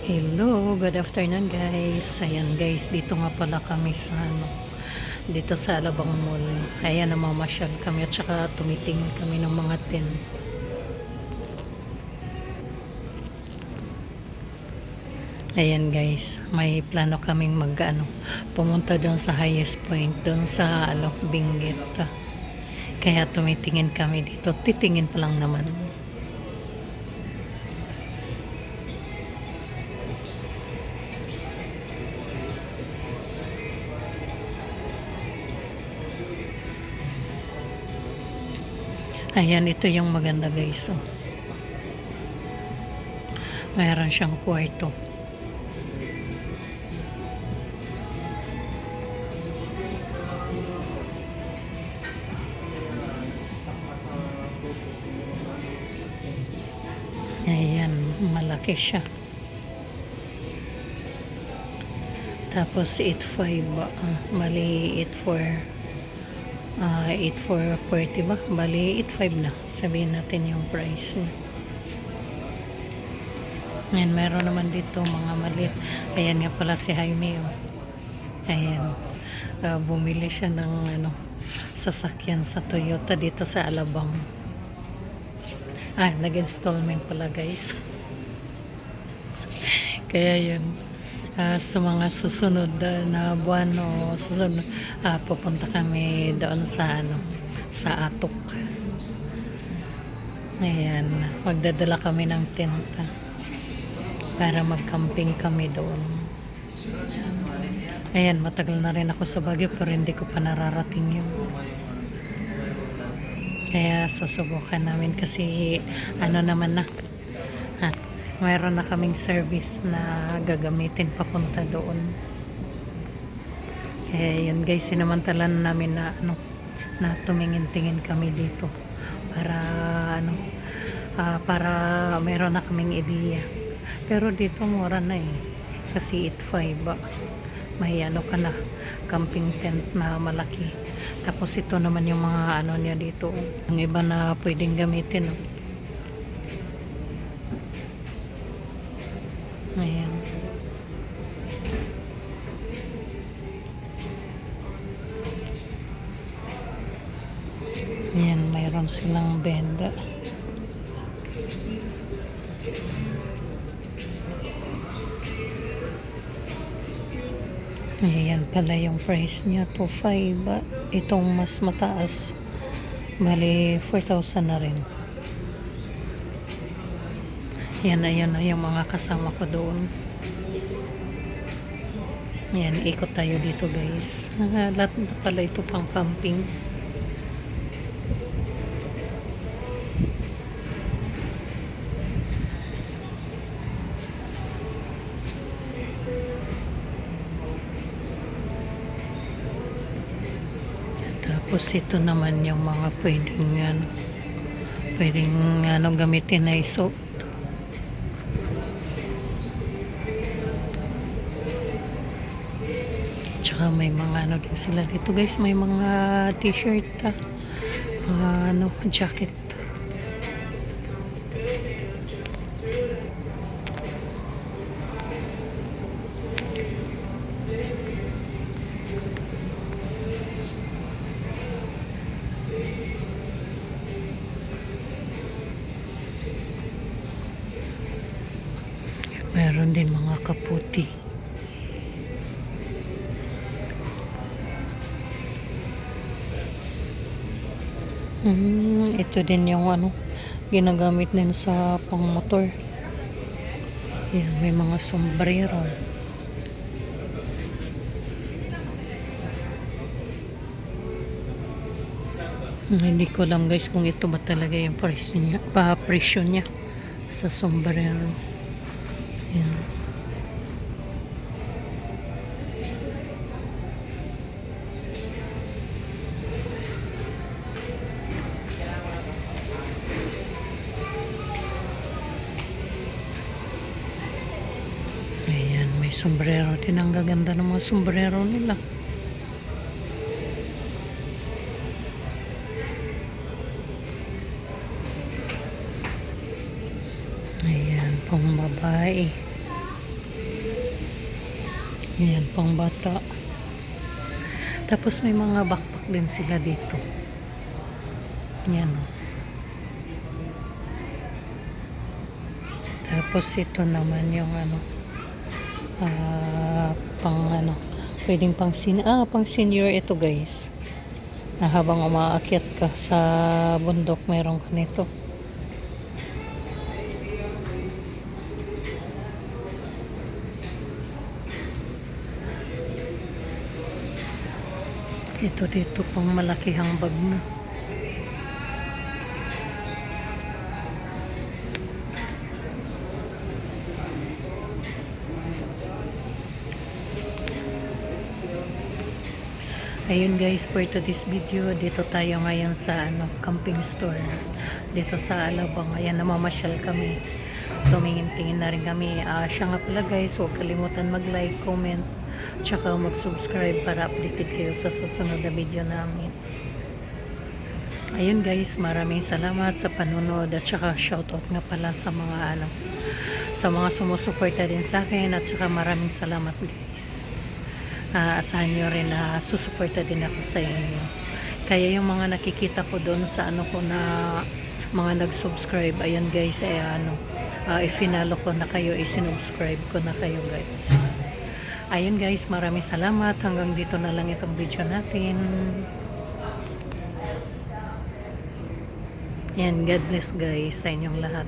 Hello, good afternoon guys. Ayan guys, dito nga pala kami sa dito sa Alabang Mall. Ayan, namamasyal kami at saka tumitingin kami ng mga tent. Ayan guys, may plano kaming pumunta doon sa highest point, doon sa Benguet. Kaya tumitingin kami dito, titingin pa lang naman. Ayan, ito yung maganda guys. Oh. Mayroon siyang kwarto. Ayan, malaki siya. Tapos 8.5 bali 8.440 ba? Bali 8.5 na. Sabihin natin yung price niya. Ayan, meron naman dito mga maliit. Ayan nga pala si Jaime. Oh. Ayan. Bumili siya ng sasakyan sa Toyota dito sa Alabang. Nag-installment pala guys. Kaya yun. Sa mga susunod na buwan o susunod, pupunta kami doon sa Atok. Ayan. Magdadala kami ng tenta para mag-camping kami doon. Ayan, matagal na rin ako sa Baguio pero hindi ko pa nararating yun. Kaya susubukan namin kasi naman na. Mayroon na kaming service na gagamitin papunta doon. Yun guys, sinamantala namin na tumingin-tingin kami dito para para meron na kaming ideya. Pero dito mura na kasi 8.5 may ka na camping tent na malaki. Tapos ito naman yung mga niya dito, yung iba na pwedeng gamitin. Ayan. Ayan, mayroon silang benda. Ayan pala yung price niya, 2.5. Itong mas mataas, bali 4,000 na rin. Yan na yung mga kasama ko doon. Ayan, ikot tayo dito guys. Lahat na pala ito pang camping. Tapos ito naman yung mga pwedeng gamitin na iso. Tsaka may mga din sila dito guys, may mga t-shirt, jacket. Meron din mga kaputi. Ito din yung ginagamit din sa pangmotor. Yan, may mga sombrero. Hindi ko alam guys kung ito ba talaga yung presyo niya sa sombrero. Yan. Ayan, may sombrero din. Ang gaganda ng mga sombrero nila. Ayan, pang babae. Yan, pang bata. Tapos may mga backpack din sila dito. Yan. Tapos ito naman yung ano, pang ano, pwedeng pang senior ito guys. Na habang umaakyat ka sa bundok, meron ka nito. Ito dito pang malakihang bag na. Ayun guys, for today's video, dito tayo ngayon sa ano, camping store. Dito sa Alabang. Ayan, namamasyal kami. Tumingin-tingin na rin kami. Siya nga pala guys, huwag kalimutan mag-like, comment, tsaka mag-subscribe para updated kayo sa susunod na video namin. Ayun guys, maraming salamat sa panonood at saka shoutout nga pala sa mga ano, sa mga sumusuporta din sa akin at saka maraming salamat guys. Asahan nyo rin na susuporta din ako sa inyo. Kaya yung mga nakikita ko doon sa ano ko na mga nag-subscribe, ayan guys, ifinalo ko na kayo, isinubscribe ko na kayo guys. Ayun guys, maraming salamat. Hanggang dito na lang itong video natin. Yan, God bless guys sa inyong lahat.